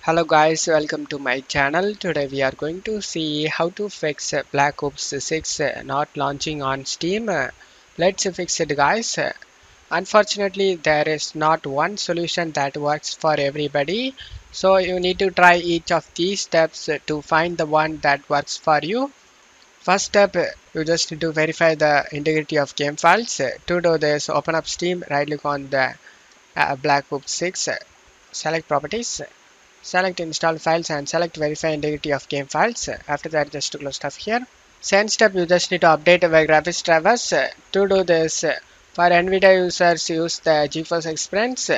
Hello guys, welcome to my channel. Today we are going to see how to fix Black Ops 6 not launching on Steam. Let's fix it guys. Unfortunately, there is not one solution that works for everybody. So you need to try each of these steps to find the one that works for you. First step, you just need to verify the integrity of game files. To do this, open up Steam, right click on the Black Ops 6, select properties. Select install files and select verify integrity of game files. After that, just to close stuff here. Second step, you just need to update our graphics drivers. To do this, for NVIDIA users, use the GeForce Experience.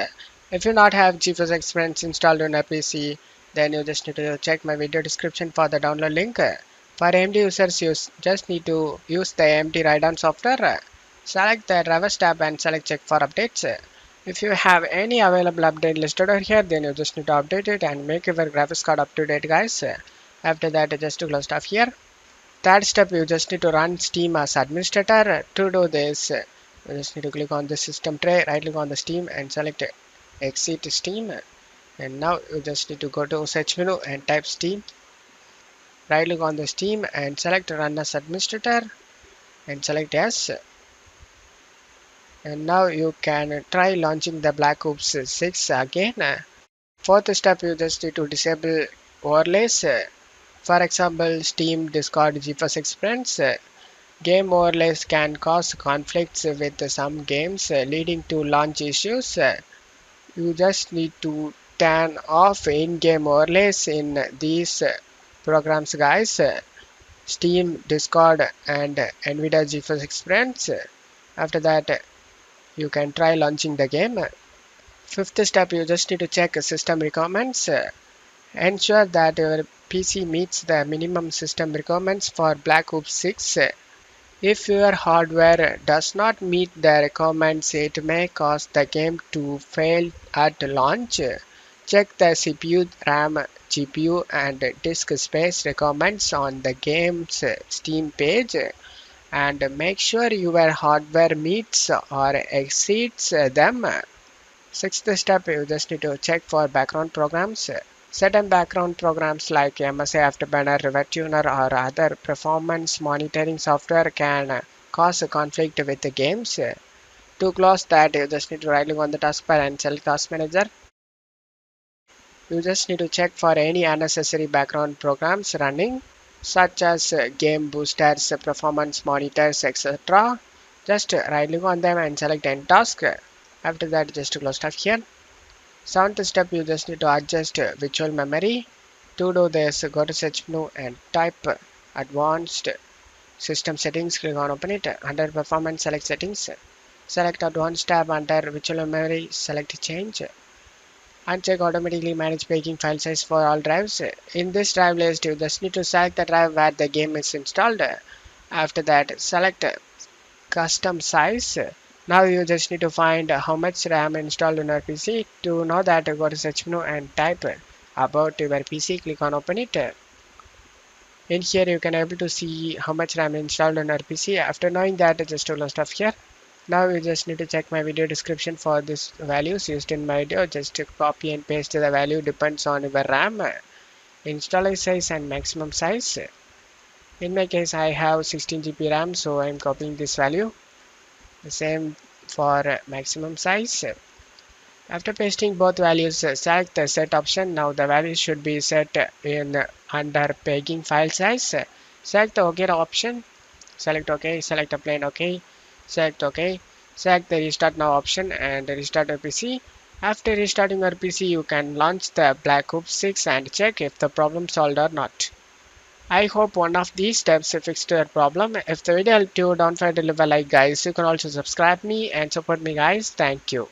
If you not have GeForce Experience installed on a PC, then you just need to check my video description for the download link. For AMD users, you just need to use the AMD Radeon software. Select the drivers tab and select check for updates. If you have any available update listed over here, then you just need to update it and make your graphics card up to date guys. After that, just to close stuff here. Third step, you just need to run Steam as administrator. To do this, you just need to click on the system tray, right click on the Steam and select exit Steam. And now you just need to go to search menu and type Steam. Right click on the Steam and select run as administrator and select yes. And now you can try launching the Black Ops 6 again. Fourth step, you just need to disable overlays. For example, Steam, Discord, GeForce Experience. Game overlays can cause conflicts with some games, leading to launch issues. You just need to turn off in-game overlays in these programs, guys. Steam, Discord, and NVIDIA GeForce Experience. After that, you can try launching the game. Fifth step, you just need to check system requirements. Ensure that your PC meets the minimum system requirements for Black Ops 6. If your hardware does not meet the requirements, it may cause the game to fail at launch. Check the CPU, RAM, GPU, and disk space requirements on the game's Steam page and make sure your hardware meets or exceeds them. Sixth step, you just need to check for background programs. Certain background programs like MSI Afterburner, Rivet Tuner, or other performance monitoring software can cause a conflict with the games. To close that, you just need to right click on the taskbar and select Task Manager. You just need to check for any unnecessary background programs running, such as game boosters, performance monitors, etc. Just right click on them and select End Task. After that, just to close stuff here. Seventh step, you just need to adjust virtual memory. To do this, go to search menu and type advanced system settings. Click on open it. Under performance, select settings. Select advanced tab under virtual memory. Select change. Uncheck automatically manage paging file size for all drives. In this drive list, you just need to select the drive where the game is installed. After that, select custom size. Now you just need to find how much RAM installed on your PC. To know that, go to search menu and type about your PC. Click on open it. In here you can able to see how much RAM installed on your PC. After knowing that, just close stuff here. Now you just need to check my video description for these values used in my video. Just copy and paste the value depends on your RAM, installer size and maximum size. In my case, I have 16 GB RAM, so I am copying this value. The same for maximum size. After pasting both values, select the set option. Now the values should be set in under paging file size. Select the OK option. Select OK. Select a plain OK. Select OK. Select the restart now option and restart your PC. After restarting your PC, you can launch the Black Ops 6 and check if the problem solved or not. I hope one of these steps fixed your problem. If the video helped you, don't forget to leave a like guys. You can also subscribe me and support me guys. Thank you.